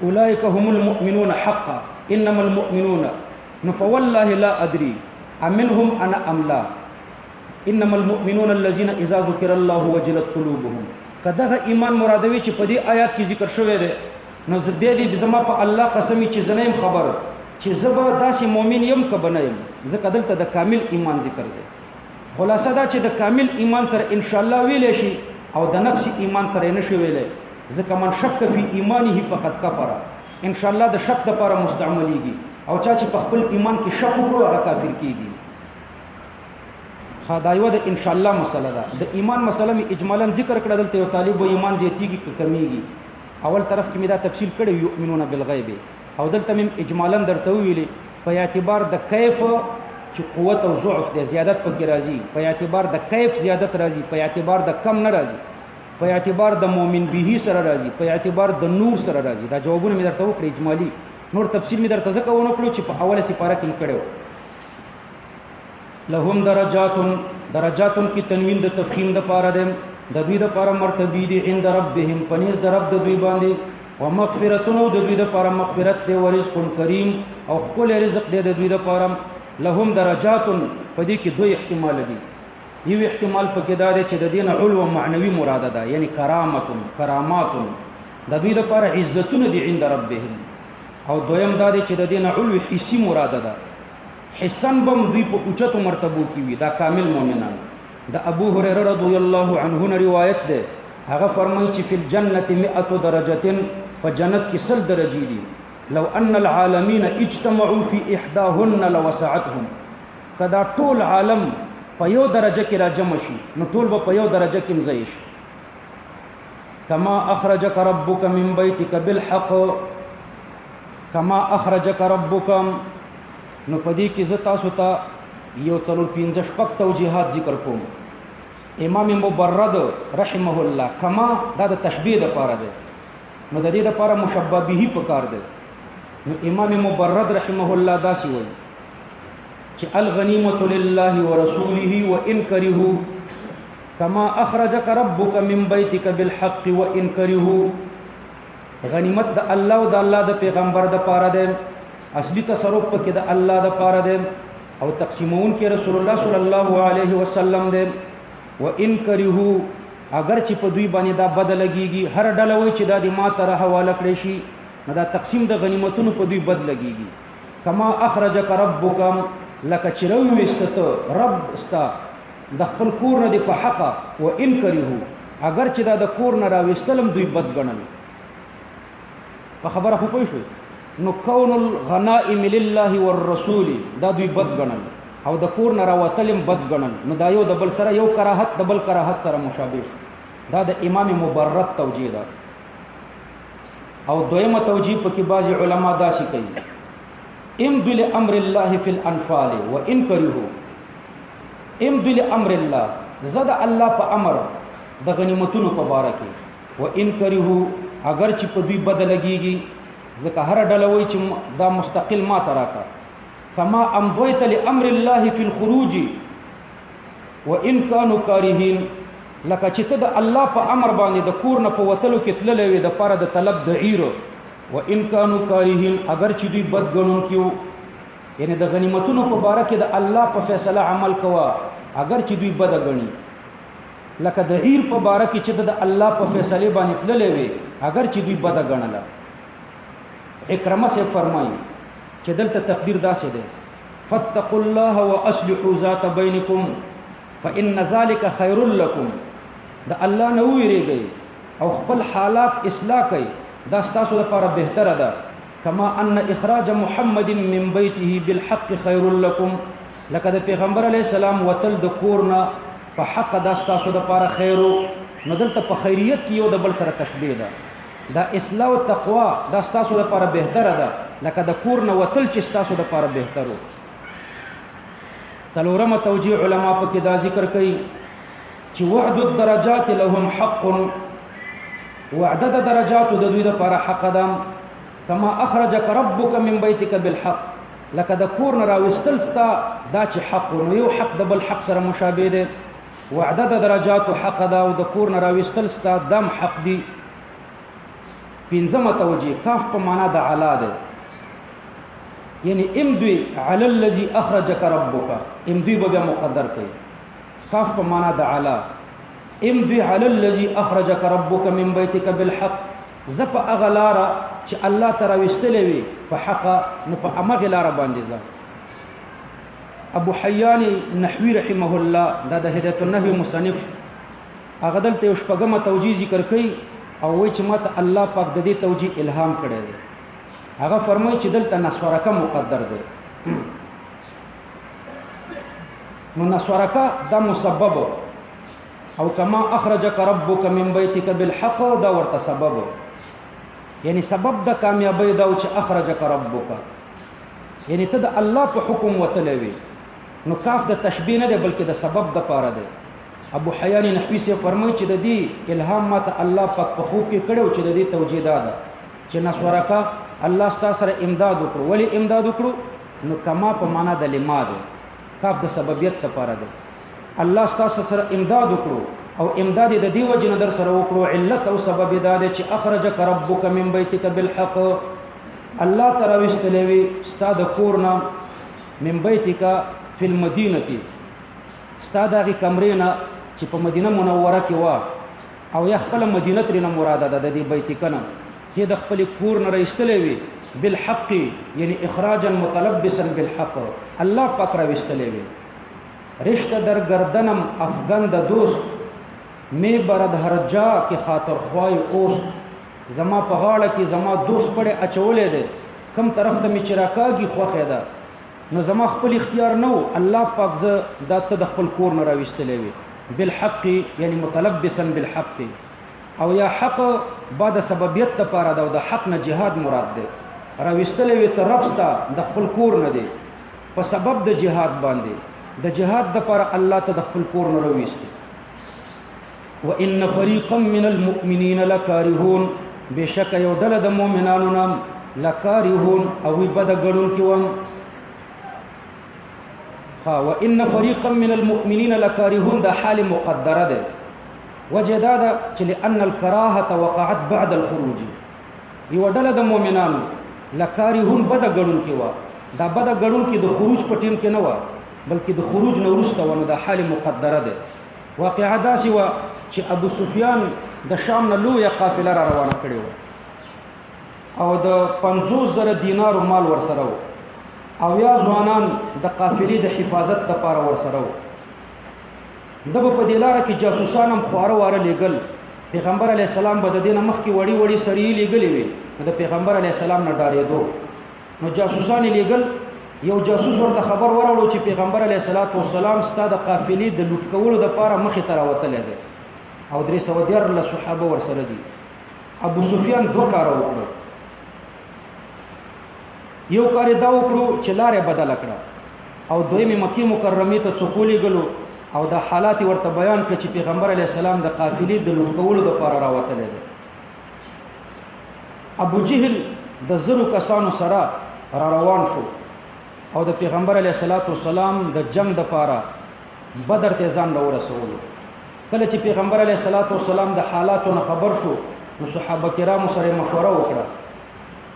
اولئک هم المؤمنون حقا انما المؤمنون نو فوالله لا ادري امنهم انا ام لا انما المؤمنون الذين اذا ذكر الله وجلت قلوبهم کداغه ایمان مرادوي چې په دې آیات کې ذکر شوی دی نو زبې دې بزما په الله قسمی چې زنیم خبر چې زبا داسې مؤمن یم که بنیم ځکه دلته د کامل ایمان ذکر دی. خلاصه دا چې د کامل ایمان سره ان شاء الله ویلې شي او د نفس ایمان سره نه شي ویلې ځکه من شک فی ایمانه فقط کفر. ان شاء الله د شک د لپاره مستعملېږي او چا چې په خپل ایمان کې شک وکړو هغه کافر کیږي. خدایو د ان شاء الله مسله ده. د ایمان مسله می اجمالا ذکر کړل دلته یو طالب و ایمان زیاتیږي که کمیږي. اول طرف کې می دا تفصیل کړی یؤمنون بالغیب او دلته می اجمالا درته ویلي په اعتبار د کیف چې قوت او ضعف د زیادت پکې راځي، په اعتبار د کیف زیادت راځي، په اعتبار د کم نه راځي، په اعتبار د مؤمن به سره راځي، په اعتبار د نور سره راځي. دا جوابونه می درته وکړي اجمالی، نور تفصیل می درته ځکه ونه کړو چې په اوله سپاره کې کړو. لهم درجات کی تنوین د تفخیم د پاره ده، د دوی د پاره مرتبه دي عند ربهم پنيز د رب د دوی باندې، ومغفرتون د دوی د پاره مغفرت دی، ورزق کریم او خپل رزق دی د دوی د پاره. لهم درجات پدې کې دوی احتمال دي. یو احتمال پکې دا دی چې د دین علو معنوي مراده ده، یعنی کرامات د دوی د پاره عزتونه دي عند ربهم، او دویم دا دی چې د دین علو حسی مراده ده. حسن بم دوی په اوچتو مرتبو کې وي، دا کامل مؤمنان. د ابو هريره رضی الله عنه روایت ده، هغه فرمایي چې فی الجنه 100 درجه، فجنت کې 100 درجې دي. لو ان العالمین اجتمعوا فی احداهن لوسعتهم. کدا ټول عالم په یو درجه کې را جمع شي نو ټول به په یو درجه کې مزي شي. کما اخرجک ربک من بیتک بالحق، کما اخرجک ربک نو پدې کې زه تاسو ته یو 4-5 توجیهات ذکر کوم. امام مبرد رحمه الله کما دا د تشبیه د پاره ده، نو د دې د پاره مشبہ به پکار ده. نو امام مبرد رحمه الله داسې وایي چې الغنیمة لله ورسوله وان کرهوا کما اخرجک ربک من بیتک بالحق وان کرهوا. غنیمت د الله او د الله د پیغمبر د پاره ده، اصلي تصرف پکې د الله د پاره ده او تقسیمون کې رسول الله صلی الله علیه وسلم ده. وان کرهوا اگر چې په دوی باندې دا بد لګيږي، هر ډله وای چې دا د ما تر حواله کړی شي نو دا تقسیم د غنیمتونو په دوی بد لګيږي. کما اخرجک ربک لک چروي وستته رب استا د خپل کور نه دی په حق، وان کرهوا اگر چې دا د کور نه راوستلم دوی بد ګڼل. په خبره خو پوه شو. نو کون الغنائم لله والرسول دا دوی بد ګڼل او د کور نه راوتلم بد ګڼل. نو دا یو د بل سره یو کراهت د بل کراهت سره مشابه شو. دا د امام مبرد توجیه ده. او دویمه توجیه پکې بعض علما داسې کوي امدل امر الله فی الانفال وان کرهوا. امدل امر الله زد الله په امر د غنیمتونو په باره کې، وان کرهوا اگر چې په دوی بد لګيږي، ځکه هر ډله وای چې دا مستقل ما تراکا. کما امضیت لامر الله فی الخروج وان كانوا کارهین، لکه چې ته د الله په امر باندې د کور نه په وتلو کې تللې وي د پاره د طلب د عیرو، وان كانوا کارهین اگر چې دوی بد ګڼون کیو، یعنی د غنیمتونو په باره کې د الله په فیصله عمل کوا اگر چې دوی بد غني. لکه د عیر په باره کې چې د الله په فیصله باندې تللې وي اگر چې دوی بد غنله. اکرمه سے فرمایي چې دلته تقدیر داسې ده فاتقوا الله واصلحوا ذات بینکم فان ذلك خیر لكم. د الله نه ویریږئ او خپل حالات اصلاح کړئ، دا ستاسو لپاره بهتره ده. کما ان اخراج محمد من بیته بالحق خیر لكم، لکه د پیغمبر علیه السلام وتل د کورنا په حق دا ستاسو دپاره خیرو. نو دلته په خیریت کې یو د بل سره تشبیه ده. دا اصلاح او تقوا دا ستاسو دپاره بهتره ده لکه د کورنا وتل چې ستاسو دپاره بهترو. څلورمه توجیه علما پکې دا ذکر کوي چې وعد الدرجات لهم حق، وعده د درجاتو د دوی دپاره حق ده. کما اخرجک ربک من بیتک بالحق، لکه د کور نه راوستل ستا دا چې حق نو یو حق د بل حق سره مشابه دی. وعده د درجاتو حق ده او د کور نه راوستل ستا دم حق دی. پنځمه توجیه کاف په معنا د علا ده، یعنی امدوی علی الذی اخرجک ربک، امدوی به مقدر کوي. کاف په معنا د علا، امدوی علی الذی اخرجک ربک من بیتک بالحق، زپ اغلاره چې الله تعالی وستلې وي په حق، نو په امغه لار باندې ځه. ابو حیان نحوی رحمه الله دا د هدایت النحو مصنف هغه دلته شپږمه توجیه ذکر کوي او وایي چې ماته الله پاک د دې توجیه الهام کړی دی. هغه فرمایي چې دلته نسورکه مقدر دی. نو نسورکه دا مسبب او کما اخرجک ربک من بیتک بالحق دا ورته سبب، یعنی سبب د کامیابی دا چې اخرجک ربک، یعنی ته د الله په حکم وتلی وي. نو کاف د تشبیه نه دی بلکې د سبب د پاره دی. ابو حیان نحوی سے فرمایي چې د دې الهام ماته الله پاک په خوب کې کړو چې د دې توجیه دا ده چې نسورکه الله ستا سره امداد وکړو. ولی امداد وکړو؟ نو کما په معنا د لما دی، کاف د سببیت لپاره دی. الله ستا سره امداد وکړو او امداد د دې وجه نه در سره وکړو، علت او سبب دا دی چې اخرجک ربک من بیتک بالحق، الله تعالی وستلې وي ستا د کورنا من بیتک فی المدینه، ستا دغه کمرې نه چې په مدینه منوره کې و او یا خپل مدینه ترنه مراده ده د دې بیت کنه چې د خپل کور نه راستلې وي بالحق، یعنی اخراجا متلبسا بالحق، الله پاک را وستلې وي. رشتہ در گردنم افغان د دوست، می برد هر جا کې خاطر خوای اوست، زما په غاړه کې زما دوست پړې اچولې ده، کم طرف ته می چراکاږي خوخه ده. نو زما خپل اختیار نو، الله پاک ز دا ته د خپل کور نه راوستلې وي بالحق، یعنی متلبسا بالحق. او یا حق بعد سببیت د پاره دا د حق نه جهاد مراد ده، راوستلې وي ته ربستا د خپل کور نه دی په سبب د جهاد باندې، د جهاد د پاره الله ته د خپل کور نه راوستي. وان فریقا من المؤمنین لکارهون، بشک یو ډله د مؤمنانو نام لکارهون او بد ګړون کیوم. وان فریقا من المؤمنین لکارهون دا حال مقدره ده، وجه دا ده چې لأن الکراهه وقعت بعد الخروج، یو ډله د مؤمنانو لکارهون بد ګړون کیوا، دا بد ګړون کی د خروج په ټیم کې نه و بلکې د خروج نه وروسته ونه، دا حال مقدره ده. واقعا داسې و چې ابو سفیان د شام نه لویه قافله را روانه کړې و او د 50,000 دینارو مال ورسره و او یا ځوانان د قافلې د حفاظت لپاره ورسره و. د په دې لاره کې جاسوسان هم خواره واره لېږل، پیغمبر علیه السلام به د دې نه مخکې وړي وړي سړي لېږلي وي، د پیغمبر علیه السلام نه ډارېدو. نو جاسوسان یې لېږل، یو جاسوس ورته خبر وراوړو چې پیغمبر علیه السلام ستا د قافلې د لوټ کولو دپاره مخې ته راوتلی دی او 314 صحابه ورسره دي. ابو سفیان 2 کاره وکړو. یو کار دا وکړو چې لارې بدله کړه او دویمې مکې مکرمې ته څوک ولېږلو او دا حالات ورته بیان کړه چې پیغمبر علیه السلام د قافلې د لوټ کولو دپاره راوتلی دی. ابو جهل د 1000 کسانو سره را روان شو او د پیغمبر علیه السلام د جنگ دپاره بدر ته ځان راورسولو. کله چې پیغمبر علیه السلام د حالاتو نه خبر شو نو صحابه کرامو سره مشوره وکړه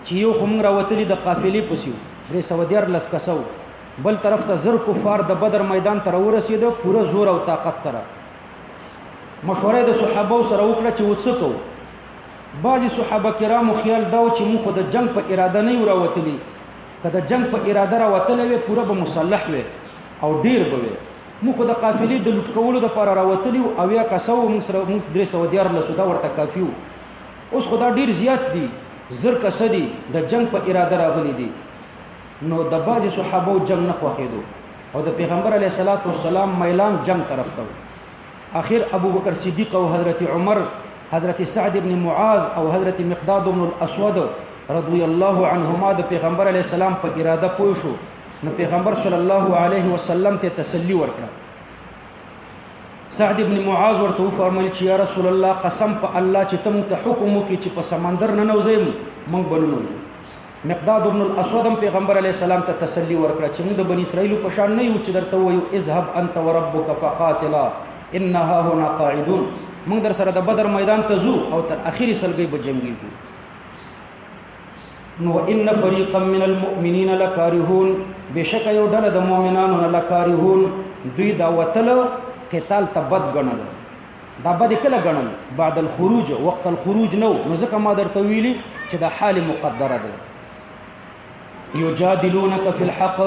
چې یو خو موږ راوتلي د قافلې پسې 314 کسو، بل طرف ته 1000 کفار د بدر میدان ته راورسېده پوره زور او طاقت سره. مشوره د صحابه سره وکړه چې وڅ کوو. بعضې صحابه کرامو خیال دا و چې موږ خو د جنگ په اراده نه یو راوتلي، که د جنگ په اراده راوتلی وی پوره به مسلح وی او ډیر به وی، موږ خو د قافلې د لوټ کولو دپاره راوتلي وو او یا کسه وو، موږ 314 دا ورته کافي وو. اوس خو دا ډیر زیات دي زر کسدي د جنگ په اراده راغلي دي نو د بعض صحابه جنگ نه خوخېدو او د پیغمبر علیه الصلاۃ والسلام میلان جنگ طرف ته اخر ابو بکر صدیق او حضرت عمر حضرت سعد ابن معاذ او حضرت مقداد بن الاسود رضی الله عنهما د پیغمبر علیه السلام په اراده پوه شو نو پیغمبر صلی الله علیه وسلم ته تسلی ورکړه سعد ابن معاذ ورته فرمایل چې یا رسول الله قسم په الله چې تم ته حکم وکړي چې په سمندر نه نوځم موږ بنوځو مقداد بن الاسود پیغمبر علیه السلام ته تسلی ورکړه چې موږ د بنی اسرائیل په شان نه یو چې درته وایو اذهب انت وربك فقاتلا انها هنا قاعدون موږ در سره د بدر میدان ته ځو او تر اخیری سلګي به جنگیږو نو ان فريقا من المؤمنين لكارهون بشک یو ډله د مؤمنانو لکارهون دوی دا وتل قتال تبد غنل دا بد کله غنل بعد الخروج وقت الخروج نو ځکه ما درته ویلي چې دا حال مقدره ده یجادلونک فی الحق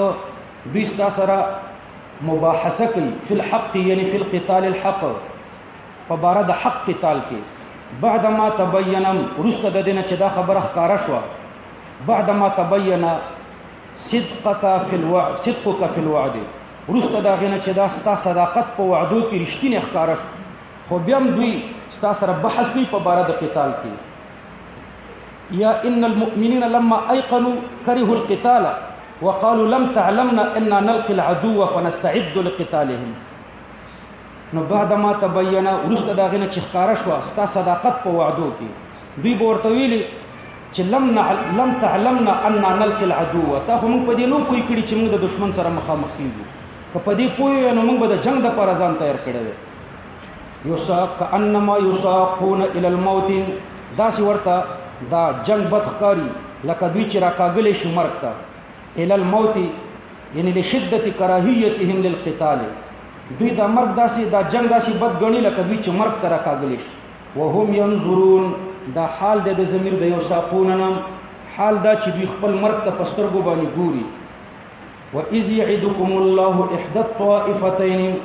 دوی ستا سره مباحثه کوي فی الحق یعنی فی القتال الحق په باره د حق قتال کې بعد ما تبین رست د دینه چې دا خبره ښکارا شو بعد ما تبین صدقک فی الوعد صدقک فی الوعد رست دا غینه چې دا ستا صداقت په وعدو کې رښتینی ښکارا شو خو بیا هم دوی ستا سره بحث کوي په باره د قتال کې یا ان المؤمنین لما ایقنوا کرهوا القتال وقالوا لم تعلمنا انا نلقي العدو فنستعد لقتالهم نو بعد ما تبین رست دا غینه چې ښکارا شو ستا صداقت په وعدو کې دوی ورته ویلي چې لم تعلمنا اننا نلقي العدو تا خو موږ په دې نو کوی کړي چې موږ د دشمن سره مخامخ کیږو که په دې پوه نو موږ به د جنگ د پر ځان تیار کړی یساق انما یساقون الى الموت داسې ورته دا جنگ بدخکاری لکه دوی چې راکاږلی شي مرګ ته الى الموت یعنی لشدت کراهیتهم للقتال دوی دا مرګ داسې دا جنگ داسې بد ګڼي لکه دوی چې مرګ ته راکاږلی شي وهم ينظرون دا حال د ضمیر د یساقون حال دا چې دوی خپل مرګ ته پسترګو باندې ګوري واذ يعدكم الله احدى الطائفتين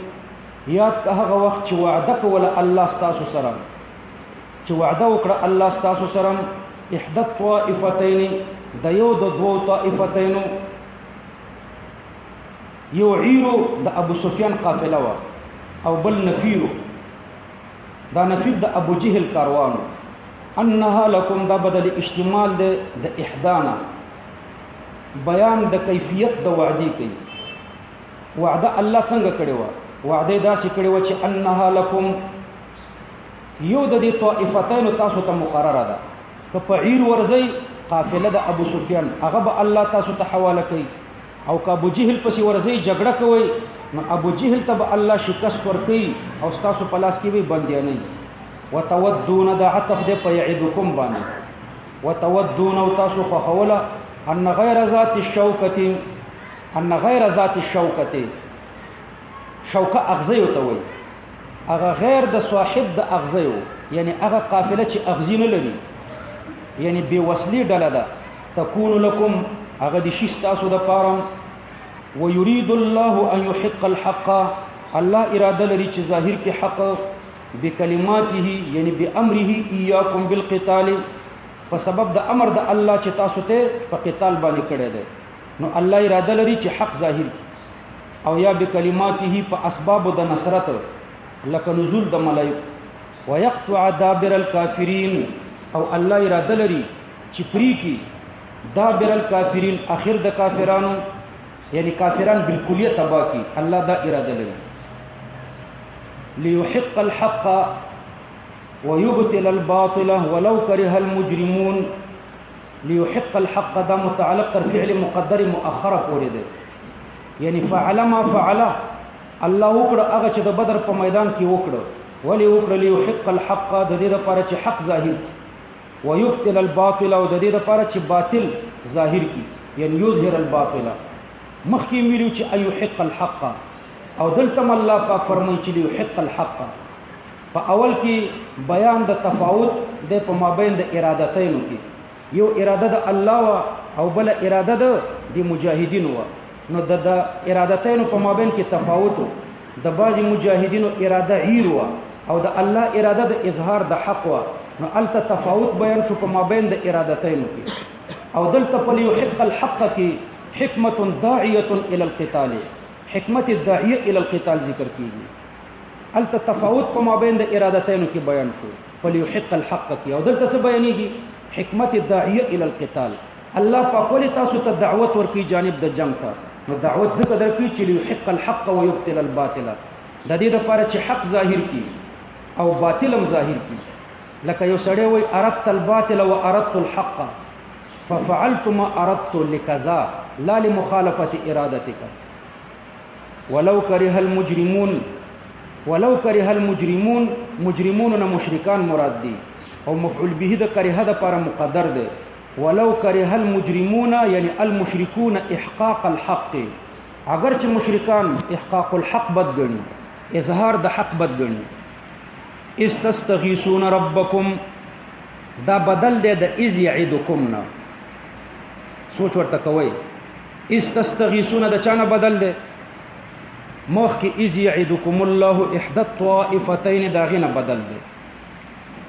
یاد که هغه وخت چې وعده کوله الله ستاسو سره چې وعده وکړه الله ستاسو سره احدى الطائفتين د یو د دوو طائفتین یو عیرو د ابو سفیان قافله وا او بل نفیرو دا نفیر د ابو جهل کاروانو انها لكم دا بدل اشتمال د احدانا بیان د کیفیت د وعده کوي وعده الله څنګه کړی و وعده داسې کړی و چې انها لكم یو د دې طائفتین تاسو ته مقرره ده که په عیر ورځي قافله د ابو سفیان هغه به الله تاسو ته حواله کوي او که ابو جهل پسې ورځي جګړه کوي نو ابو جهل ته به الله شکست ورکوي او تاسو په لاس کې به بندياني وتودون د عطف د پیعدکم باندې وتودون او تاسو خوله ان غیر ذات الشوکه شوکه اغزیو ته وي هغه غیر د صاحب د اغزیو یعنی هغه قافله چې اغزی نه لري یعنی بے وصلی ډله ده تكون لكم هغه د شي تاسو د پاره ويريد الله ان يحق الحق الله اراده لري چې ظاهر کې حق بکلماته یعنی بامره اياكم بالقتال په سبب د امر د الله چې تاسو ته په قتال باندې کړی دی نو الله اراده لري چې حق ظاهر کی او یا بکلماته په اسباب د نصرت لکه نزول د ملائکه ويقطع دابر الكافرين او الله اراده لري چې پری کی دابر الكافرين اخر د کافرانو یعنی کافران بالکلیه تبا کی الله دا اراده لري ليحق الحق ويبطل الباطل ولو كره المجرمون ليحق الحق دا متعلق تر فعل مقدر مؤخره پورې ده یعنی فعل ما فعل الله وکړه هغه چې د بدر په میدان کې وکړه ولی وکړه ليحق الحق د دې لپاره چې حق ظاهر کی ويبطل الباطل او د دې لپاره چې باطل ظاهر کی یعنی یظهر الباطل مخکې ویلو چې ايحق الحق او دلته الله پاک فرمایي چې ليحق الحق په اول کې بیان د تفاوت د په مابین د ارادتینو کې یو اراده د الله او بل اراده د مجاهدینو نو د ارادتینو په مابین کې تفاوت د بعضی مجاهدینو اراده عیر او د الله اراده د اظهار د حق وا نو الته تفاوت بیان شو په مابین د ارادتین کې او دلته په لیحق الحق کې حکمت داعیه الى القتال حکمت الداعیه الى القتال ذکر کیږي الته تفاوت په مابین د ارادتین کې بیان شو په لیحق الحق کې او دلته څه بیانېږي حکمت الداعیه الى القتال الله پاک ولې تاسو ته دعوت ورکړي جانب د جنگ ته نو دعوت ذکر درکړي چې لیحق الحق ويبطل الباطل د دې لپاره چې حق ظاهر کی او باطل هم ظاهر کی لکه یو سړی وای اردت الباطل واردت الحق ففعلت ما اردت لكذا لا لمخالفه ارادتك ولو كره المجرمون مجرمون نه مشرکان مراد دي او مفعول به د کره د لپاره مقدر دی ولو كره المجرمون یعنی المشركون احقاق الحق اگر چې مشرکان احقاق الحق بد ګڼي اظهار د حق بد ګڼي استستغیثون ربکم دا بدل دی د اذ یعدکم نه سوچ ورته کوي استستغیثون د چانه بدل دی مخ کې اذ یعدکم الله احدى الطائفتين دا غنه بدل دی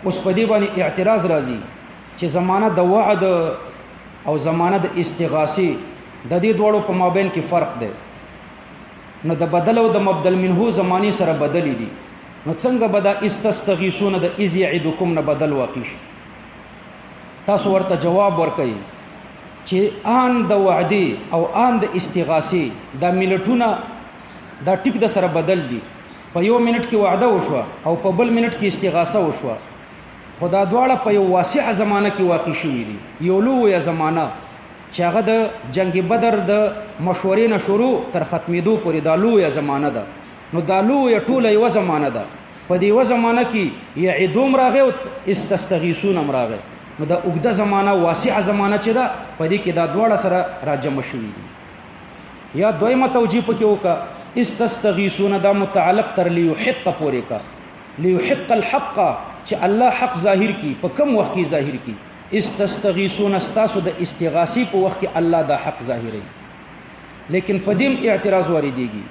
اوس په دې باندې اعتراض راځي چې زمانہ د وعد او زمانہ د استغاثه د دې دوړو په مابین کې فرق دی نو د بدل او د مبدل منه زمانی سره بدلی دي نو څنګه بدا استستغیثون د اذ یعدکم نه بدل واقع شي تاسو ورته جواب ورکړئ چې ان د وعده او ان د استغاثه د ملټونه دا ټیک د سره بدل دي په یو منټ کې وعده وشوه او په بل منټ کې استغاثه وشوه خدا دواړه په یو واسعه زمانہ کې واقع شوي دي یو لویه زمانہ چې هغه د جنگ بدر د مشورې نه شروع تر ختمېدو پورې دا لویه زمانہ ده نو دا لویه ټوله یوه زمانہ ده په دې یوه زمانہ کې یعدوم راغی او استستغیثون هم راغی نو دا اوږده زمانہ واسعه زمانہ چې ده په دې کې دا دواړه سره راجمع شوي دي یا دویمه توجیه پکې وکړه استستغیثون دا متعلق تر لیحق پورې کا لیحق الحق چې الله حق ظاهر کی په کم وخت کې ظاهر کی استستغیثون استاسو د استغاثی په وخت کې الله دا حق ظاهري لیکن پدیم اعتراض واردېږي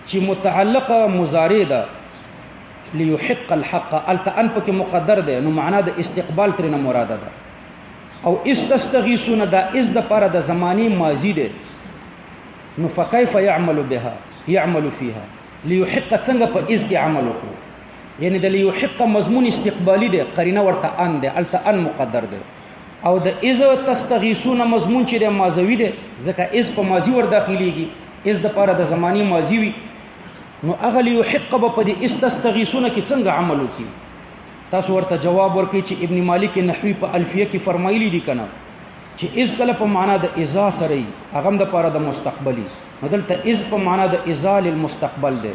چې متعلقه مضارع ده لیحق الحق التان پکې مقدر ده نو معنا د استقبال ترنه مراده ده او استستغیثون دا از د پاره د زمانی ماضی ده نو فكيف يعمل بها يعمل فيها ليحق څنګه په از کې عمل وکړو یعنی د لیحق مضمون استقبالی ده قرینه ورته ان ده التان مقدر ده او د از تستغیثون مضمون چې د ماضی ده ځکه از په ماضی ور داخليږي از د پاره د زمانی ماضی وي نو هغه لیحق په دې استستغیثون کې څنګه عمل وکړي تاسو ورته جواب ورکړئ چې ابن مالک نحوی په الفیه کې فرمایلی دي کنه چې از کله په معنا د اذا سره هغه د پاره د مستقبلی نو دلته از په معنا د ازال المستقبل ده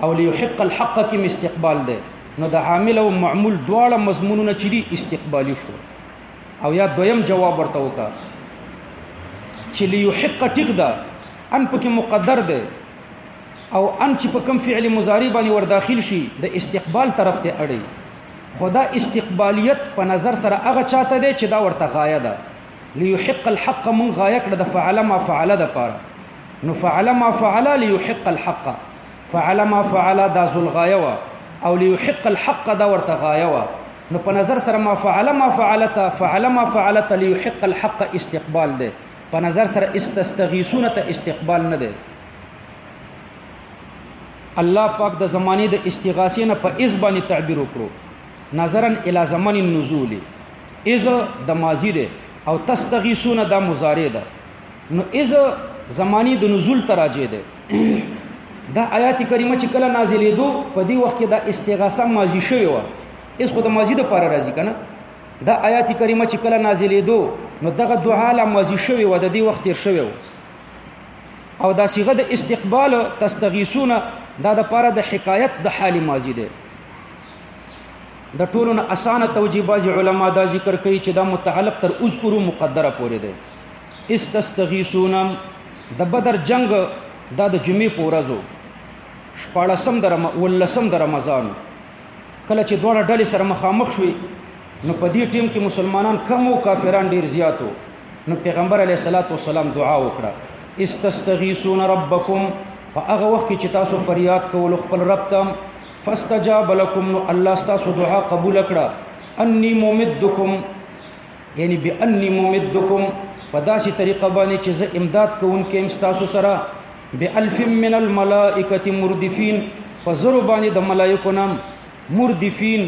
او لیحق الحق کې استقبال ده نو د عامل او معمول دواړه مضمونونه چې دي استقبالی شو او یا دویم جواب ورته وکړه چې لیحق ټیک ده ان پکې مقدر ده او ان چې په کوم فعل مضارع باندې ور داخل شي د استقبال طرف ته اړي خدا استقبالیت په نظر سره هغه چاته ده چې دا ورته غایه ده لیحق الحق من غایه کړه د فعل ما فعل ده پاره نو فعل ما فعل لیحق الحق فعل ما فعل دا ذل غایه او لیحق الحق دا ورته غایه نو په نظر سره ما فعل ما فعلت لیحق الحق استقبال ده په نظر سره استستغیثون ته استقبال نه ده الله پاک د زمانه د استغاثې نه په از باندې تعبیر وکړو نظرا الی زمان النزول از د ماضی ده او تستغیثون دا مضارع ده نو از زمانی د نزول تراجه ده دا آیات کریمه چې کله نازلې دو په دې وخت کې دا استغاثه ماضی شوی و اس خو د ماضی د پاره راځي کنه دا آیات کریمه چې کله نازلې دو نو دغه دعا له ماضی شوی و د دې وخت تیر شوی و او دا صيغه د استقبال تستغیثون دا د پاره د حکایت د حال ماضی ده د ټولو نه اسانه توجیه بازي علما دا ذکر کوي چې دا متعلق تر اذکروا مقدره پورې ده استستغیثون د بدر جنگ دا د جمعې په ورځو شپاړسم د رمضان کله چې دوه ډلې سره مخامخ شوي نو په دې ټیم کې مسلمانان کم او کافران ډیر زیاتو نو پیغمبر علیه الصلاۃ والسلام دعا وکړه استستغیثون ربکم فهغه وخت چې تاسو فریاد کول خپل رب ته فاستجاب لكم نو الله ستاسو دعا قبول کړه انی ممدکم یعنی بانی ممدکم په داسې طریقه باندې چې زه امداد کوونکی یم ستاسو سره بألف من الملائکة مردفین په زرو باندې د ملائکو نام مردفین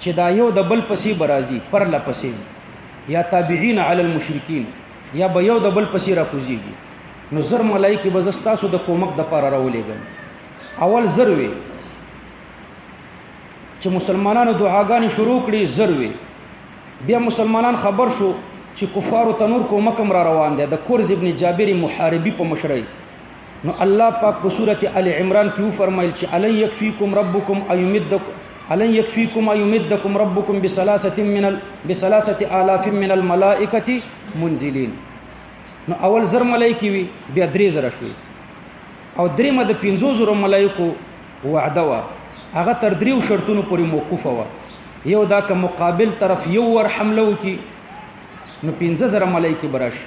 چې دا یو د بل پسې برازي پرله پسې یا تابعین علی المشرکین یا به یو د بل پسې را کوزیږي نو زر ملائکه به ستاسو د کومک د پاره راولېږم اول زر وي چې مسلمانانو دعاګانې شروع کړي زر وي بیا مسلمانان خبر شو چې کفارو تنور کومکم را روان دي د کورز ابن جابر محاربی په مشرۍ نو الله پاک په سورته ال عمران کې فرمایل چې الن یکفیکم ربکم ایمدکم الن یکفیکم ایمدکم ربکم بثلاثه آلاف من الملائکه منزلین نو اول زر ملائکه وی بیا درې زره شوي او درې مده 500 ملائکه وعده وا هغه تر دریو شرطونو پورې موقوف و یو دا که مقابل طرف یو ور حمله وکي نو 15000 ملائکه برش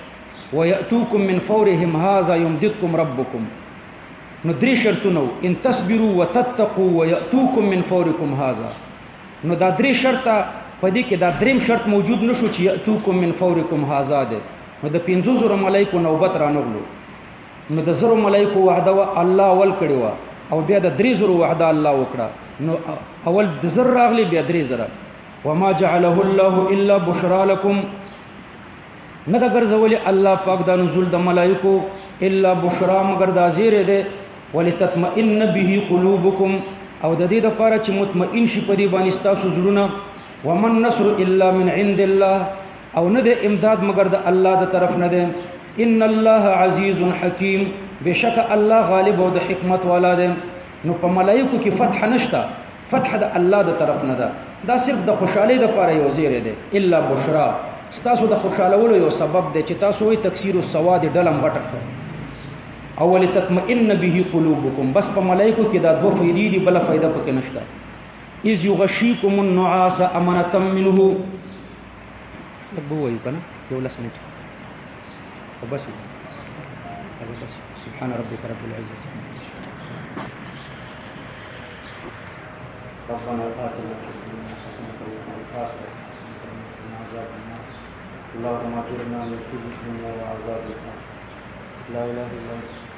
وياتوکم من فورهم هذا يمددكم ربكم نو درې شرطونه ان تصبروا وتتقوا وياتوکم من فوركم هذا نو دا درې شرطه پدې کې دا دریم شرط موجود نشو چې یاتوکم من فوركم هذا ده نو د 500 ملائکه نوبت رانغلو نو د زرو ملائکه وعده الله ول کړي وا او بیا د 300 وعده الله وکړه نو اول د زر راغلی بیا 300 وما جعله الله الا بشرا لكم نه دا ګرځولي الله پاک د نزول د ملائکو الا بشرا مگر د زیره ده ولتطمئن به قلوبكم او د دې لپاره چې مطمئن شي په دې باندې تاسو زړونه ومن نصر الا من عند الله او نه د امداد مگر د الله د طرف نه ده ان الله عزیز حکیم بشک الله غالب او د حکمت والا ده نو په ملائکو کې فتح نشتا فتح د الله د طرف نه ده دا صرف د خوشحالي د لپاره یو زیره ده الا بشرا ستاسو د خوشالولو یو سبب دی چې تاسو وي تکثیر السواد ډلم غټه اول تطمئن به قلوبکم بس په ملائکو کې دا دوه فائدې دي بل فائدہ پکې نشته اذ یغشیکم النعاس امنه منه لګوي کنه یو لاس منټ بس بس سبحان ربك رب العزة ربنا آتنا في الدنيا حسنة وفي الآخرة حسنة وقنا عذاب النار اللهم اجرنا من كل الدنيا وعذاب النار لا اله الا انت